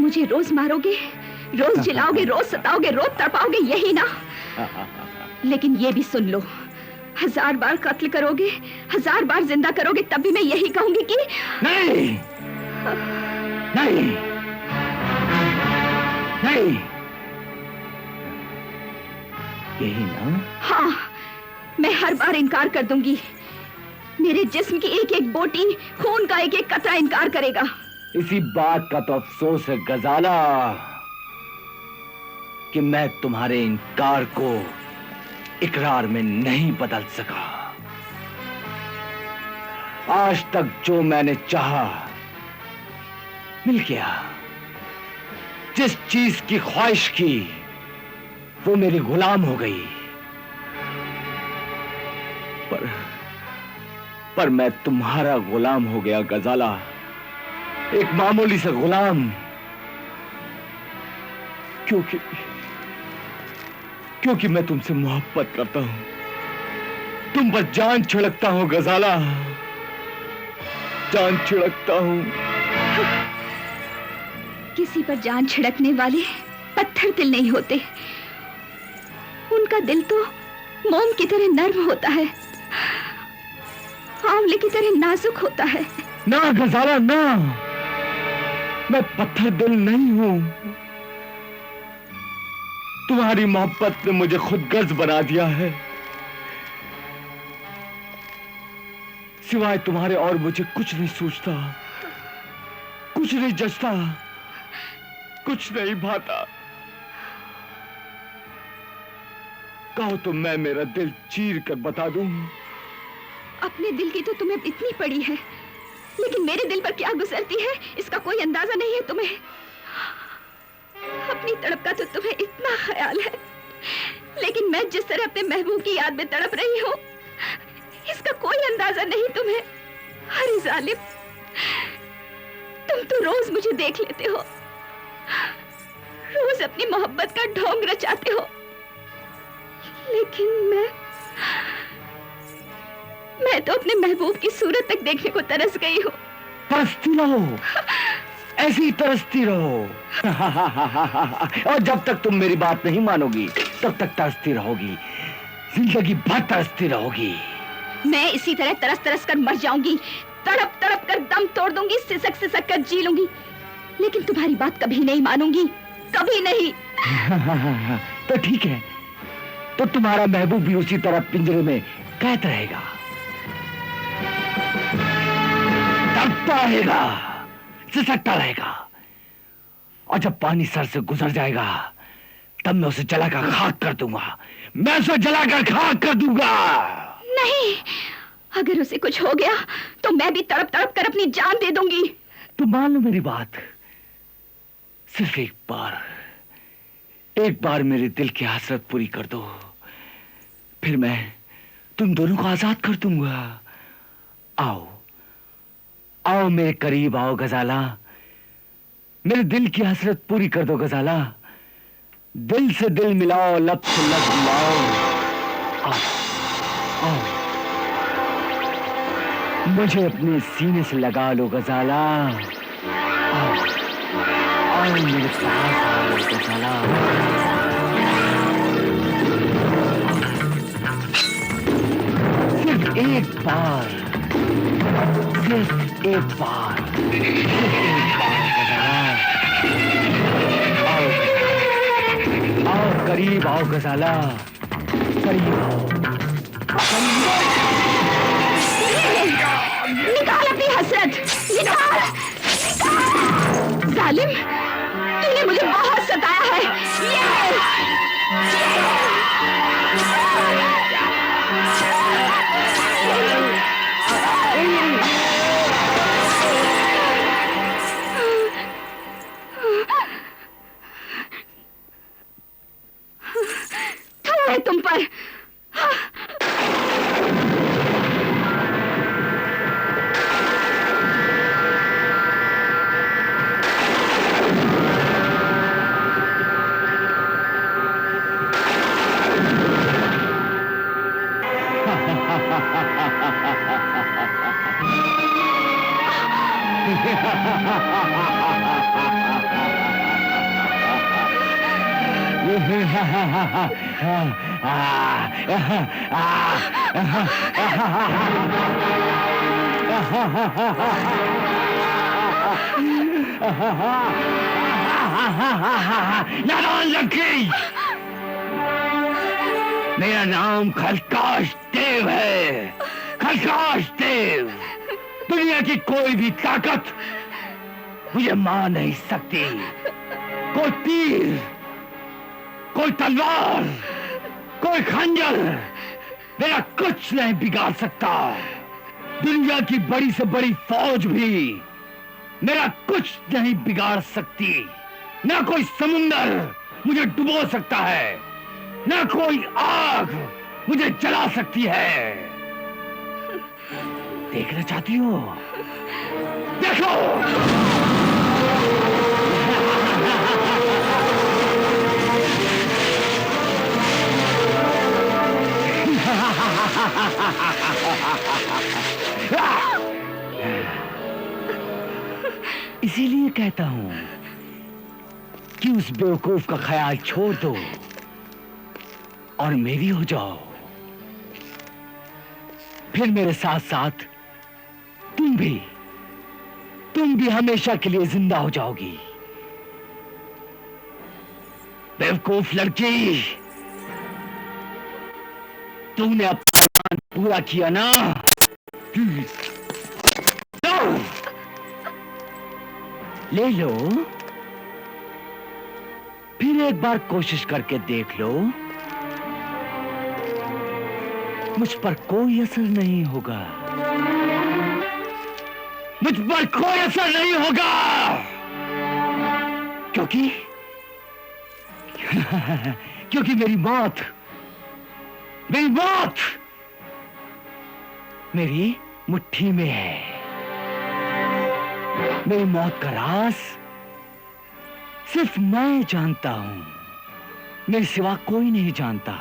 मुझे रोज मारोगे, रोज जिलाओगे, रोज सताओगे, रोज तड़पाओगे, यही ना? लेकिन ये भी सुन लो, 1000 बार कत्ल करोगे, 1000 बार जिंदा करोगे, तब भी मैं यही कहूंगी कि नहीं, नहीं, नहीं, यही ना? हाँ, मैं हर बार इनकार कर दूंगी। मेरे जिस्म की एक एक बोटी, खून का एक एक कतरा इनकार करेगा। इसी बात का तो अफसोस है गजाला कि मैं तुम्हारे इनकार को इकरार में नहीं बदल सका। आज तक जो मैंने चाहा मिल गया। जिस चीज की ख्वाहिश की वो मेरी गुलाम हो गई। पर मैं तुम्हारा गुलाम हो गया गजाला, एक मामूली सा गुलाम। क्योंकि मैं तुमसे मोहब्बत करता हूं, तुम पर जान छिड़कता हूं गजाला, जान छिड़कता हूं। किसी पर जान छिड़कने वाले पत्थर दिल नहीं होते, उनका दिल तो मोम की तरह नर्म होता है, आंवले की तरह नाजुक होता है। ना गजाला ना, मैं पत्थर दिल नहीं हूं। तुम्हारी मोहब्बत ने मुझे खुदगर्ज बना दिया है। सिवाय तुम्हारे और मुझे कुछ नहीं सूझता, कुछ नहीं जचता, कुछ नहीं भाता। कहो तो मैं मेरा दिल चीर कर बता दूं। अपने दिल की तो तुम्हें इतनी पड़ी है, लेकिन मेरे दिल पर क्या गुजरती है इसका कोई अंदाजा नहीं है तुम्हें। अपनी तड़प का तो तुम्हें इतना ख्याल है, लेकिन मैं जिस तरह अपने महबूब की याद में तड़प रही हूँ इसका कोई अंदाजा नहीं तुम्हें। अरे जालिम, तुम तो रोज मुझे देख लेते हो, रोज अपनी मोहब्बत का ढोंग रचाते हो, लेकिन मैं तो अपने महबूब की सूरत तक देखने को तरस गई हूँ। तरसती रहो, ऐसी ही तरसती रहो। और जब तक तुम मेरी बात नहीं मानोगी तब तक तरसती रहोगी, जिंदगी भर तरसती रहोगी। मैं इसी तरह तरस तरस कर मर जाऊंगी, तड़प तड़प कर दम तोड़ दूंगी, सिसक सिसक कर जी लूंगी, लेकिन तुम्हारी बात कभी नहीं मानूंगी, कभी नहीं। तो ठीक है, तो तुम्हारा महबूब भी उसी तरह पिंजरे में कैद रहेगा, तड़पता रहेगा, सिसकता रहेगा, और जब पानी सर से गुजर जाएगा तब मैं उसे जलाकर खाक कर दूंगा, मैं उसे जलाकर खाक कर दूंगा। नहीं, अगर उसे कुछ हो गया तो मैं भी तड़प तड़प कर अपनी जान दे दूंगी। तो मान लो मेरी बात, सिर्फ एक बार मेरे दिल की हसरत पूरी कर दो, फिर मैं तुम दोनों को आजाद कर दूंगा। आओ आओ मेरे करीब आओ गजाला, मेरे दिल की हसरत पूरी कर दो गजाला, दिल से दिल मिलाओ, लब से लब मिलाओ। आओ आओ, मुझे अपने सीने से लगा लो गजाला। आओ आओ मेरे पास आओ गजाला। सिर्फ एक बार, सिर्फ एक बार, सिर्फ एक बार गजाला। आओ आओ, करीब आओ गजाला, करीब आओ। निकाल अपनी हसरत, निकाल, निकाल। जालिम, तूने मुझे बहुत सताया है। है तुम पर। नारायण लड़की, मेरा नाम खलकाश देव है। खलकाश देव। दुनिया की कोई भी ताकत मुझे मार नहीं सकती। कोई तीर, कोई तलवार, कोई खंजर मेरा कुछ नहीं बिगाड़ सकता। दुनिया की बड़ी से बड़ी फौज भी मेरा कुछ नहीं बिगाड़ सकती। ना कोई समुंदर मुझे डुबो सकता है, ना कोई आग मुझे जला सकती है। देखना चाहती हो? देखो। इसीलिए कहता हूं कि उस बेवकूफ का ख्याल छोड़ दो और मेरी हो जाओ। फिर मेरे साथ साथ तुम भी हमेशा के लिए जिंदा हो जाओगी। बेवकूफ लड़की, तूने अपना प्लान पूरा किया ना? तो ले लो, फिर एक बार कोशिश करके देख लो। मुझ पर कोई असर नहीं होगा। मुझ पर कोई असर नहीं होगा, क्योंकि मेरी मौत मेरी मुट्ठी में है। मेरी मौत का राज सिर्फ मैं जानता हूं, मेरे सिवा कोई नहीं जानता।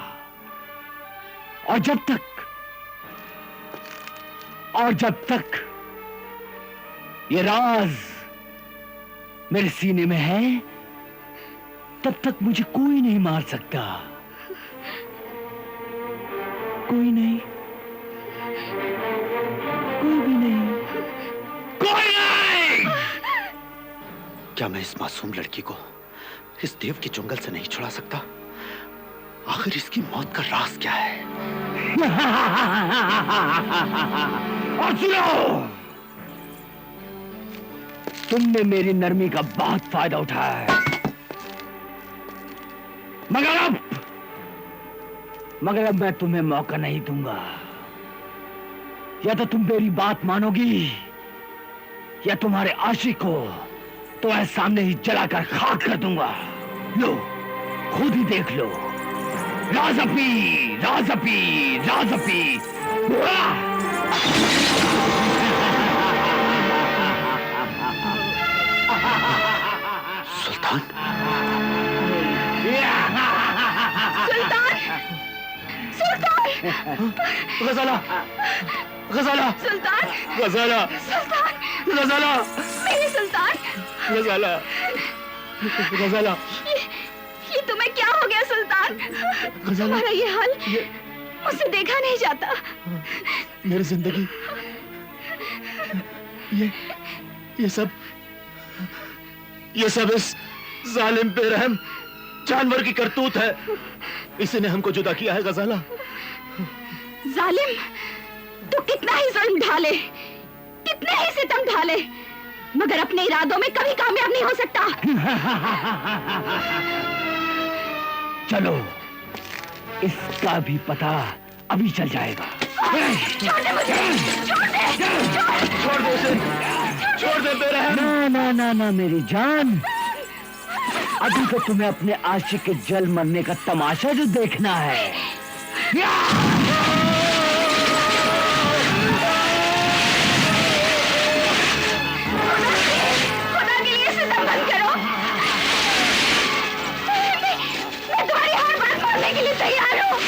और जब तक ये राज मेरे सीने में है, तब तक मुझे कोई नहीं मार सकता। कोई नहीं, कोई भी नहीं, कोई नहीं। क्या मैं इस मासूम लड़की को इस देव के जंगल से नहीं छुड़ा सकता? आखिर इसकी मौत का राज क्या है? और सुनो, तुमने मेरी नरमी का बहुत फायदा उठाया है, मगर अब मैं तुम्हें मौका नहीं दूंगा। या तो तुम मेरी बात मानोगी, या तुम्हारे आशिक को तो मैं सामने ही जलाकर खाक कर दूंगा। लो, खुद ही देख लो। राजपी, राजपी, राजपी। सुल्तान, गजाला, गजाला, सुल्तान, गजाला, सुल्तान, गजाला, मेरे सुल्तान, गजाला, गजाला। ये तुम्हें क्या हो गया सुल्तान? तुम्हारा ये हाल मुझसे देखा नहीं जाता। मेरी जिंदगी, ये सब इस जालिम बेरहम जानवर की करतूत है। इसी ने हमको जुदा किया है गजाला। जालिम, तू कितना ही जुल्म ढाले, कितने ही सितम ढाले, मगर अपने इरादों में कभी कामयाब नहीं हो सकता। चलो, इसका भी पता अभी चल जाएगा। छोड़ दे मुझे, छोड़ दे, छोड़ दे उसे, छोड़ दे बेरहम। ना ना ना ना मेरी जान, अभी तो तुम्हें अपने आशिक के जल मरने का तमाशा जो देखना है। खुदा के लिए सितम बंद करो। मैं तुम्हारी हर बात मानने के लिए तैयार हूँ।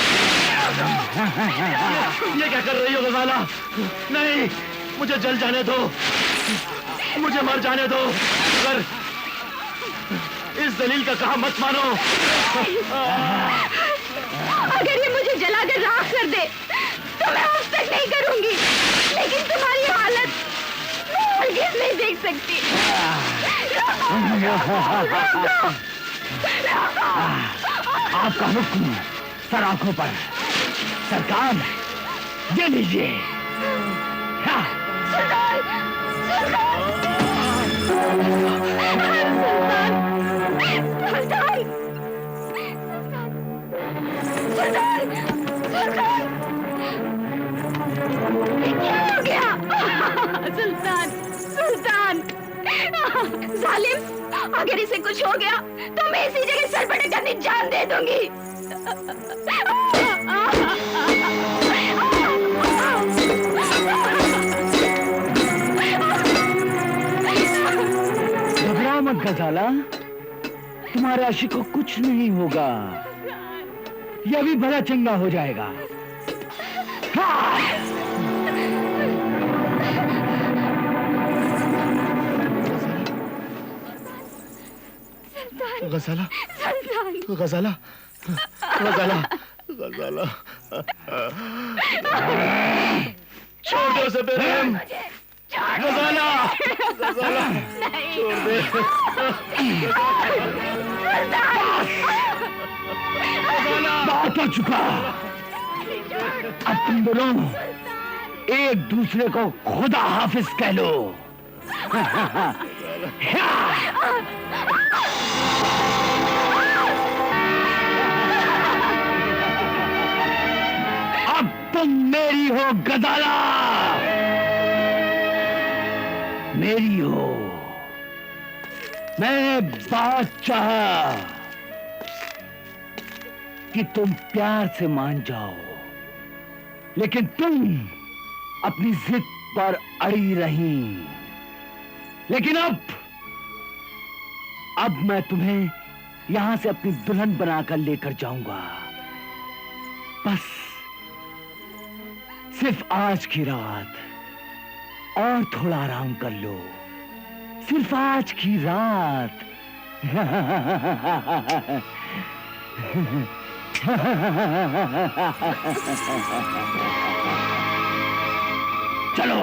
ये क्या कर रही हो गजाला? नहीं, मुझे जल जाने दो, मुझे मर जाने दो। अगर इस जलील का कहा मत मानो। अगर ये मुझे जलाकर राख कर दे तो मैं अब तक नहीं करूंगी, लेकिन तुम्हारी हालत मैं हरगिज़ नहीं देख सकती। आपका हुक्म सर आंखों पर। सरकार ये लीजिए। क्या हो गया? सुल्तान, सुल्तान, जालिम, अगर इसे कुछ हो गया तो मैं इसी जगह सर पटक अपनी जान दे दूंगी। घबराओ मत गजाला, तुम्हारे आशिक को कुछ नहीं होगा, यह भी भला चंगा हो जाएगा। गजाला, गजाला, गजाला, गजाला, छोड़ दो उसे मेरे। गजाला, गजाला, छोड़ दे। बात हो चुका। अब तुम दोनों एक दूसरे को खुदा हाफिज कह लो। अब तुम मेरी हो गजाला, मेरी हो। मैंने बात चाहा कि तुम प्यार से मान जाओ, लेकिन तुम अपनी जिद पर अड़ी रही। लेकिन अब मैं तुम्हें यहां से अपनी दुल्हन बनाकर लेकर जाऊंगा। बस सिर्फ आज की रात और थोड़ा आराम कर लो, सिर्फ आज की रात। चलो।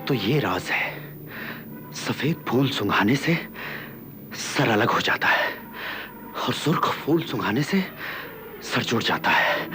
तो ये राज है, सफेद फूल सुंघाने से सर अलग हो जाता है और सुर्ख फूल सुंघाने से सर जुड़ जाता है।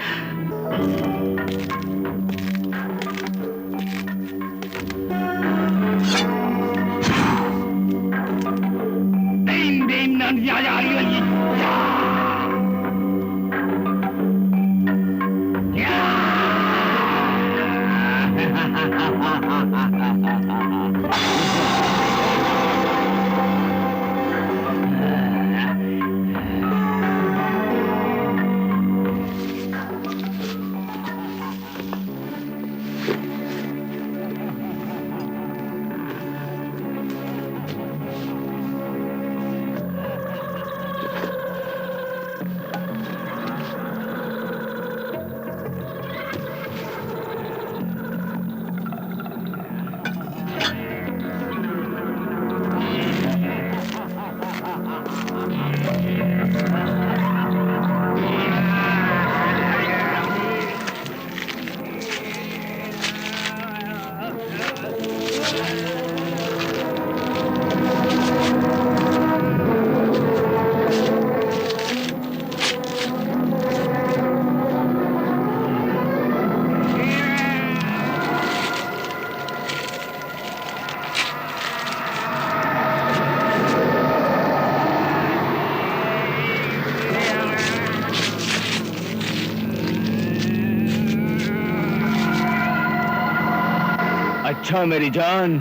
अच्छा मेरी जान,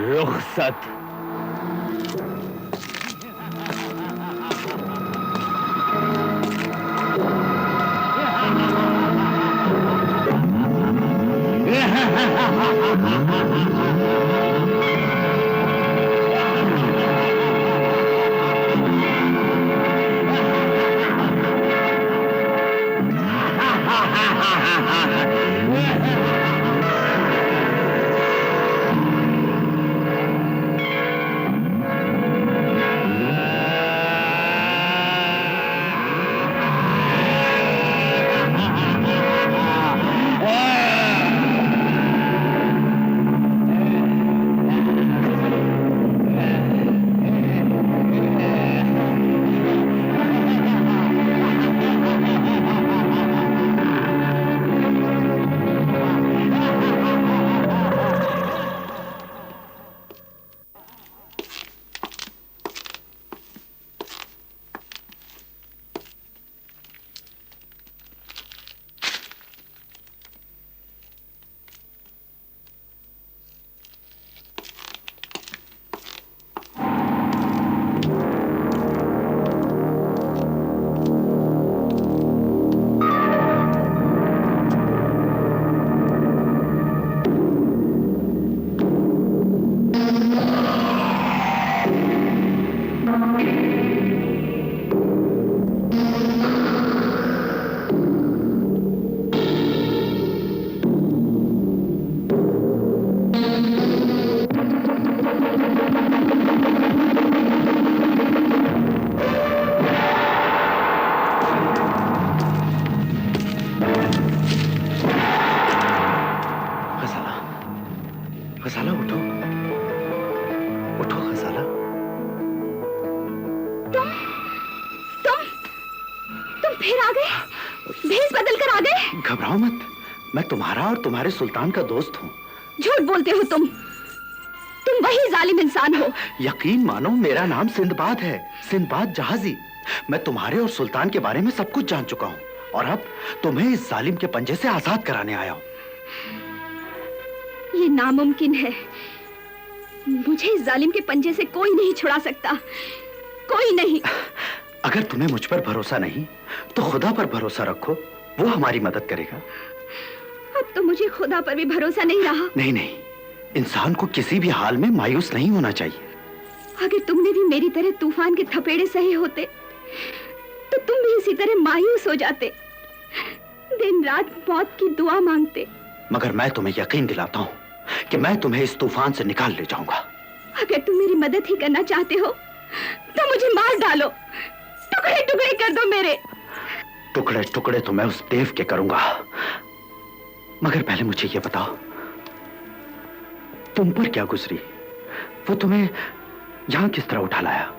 रुखसत। गजाला उठो, उठो गजाला। तुम फिर आ गए? भेष बदल कर आ गए? घबराओ मत, मैं तुम्हारा और तुम्हारे सुल्तान का दोस्त हूँ। झूठ बोलते हो तुम वही जालिम इंसान हो। यकीन मानो, मेरा नाम सिंदबाद है, सिंदबाद जहाजी। मैं तुम्हारे और सुल्तान के बारे में सब कुछ जान चुका हूँ और अब तुम्हें इस जालिम के पंजे से आजाद कराने आया हूँ। ये नामुमकिन है। मुझे इस जालिम के पंजे से कोई नहीं छुड़ा सकता, कोई नहीं। अगर तुम्हें मुझ पर भरोसा नहीं तो खुदा पर भरोसा रखो, वो हमारी मदद करेगा। अब तो मुझे खुदा पर भी भरोसा नहीं रहा। नहीं नहीं, इंसान को किसी भी हाल में मायूस नहीं होना चाहिए। अगर तुमने भी मेरी तरह तूफान के थपेड़े सहे होते तो तुम भी इसी तरह मायूस हो जाते, दिन रात मौत की दुआ मांगते। मगर मैं तुम्हें यकीन दिलाता हूँ कि मैं तुम्हें इस तूफान से निकाल ले जाऊंगा। अगर तुम मेरी मदद ही करना चाहते हो तो मुझे मार डालो, टुकड़े टुकड़े कर दो मेरे। टुकड़े टुकड़े तो मैं उस देव के करूंगा, मगर पहले मुझे ये बताओ, तुम पर क्या गुजरी? वो तुम्हें यहां किस तरह उठा लाया?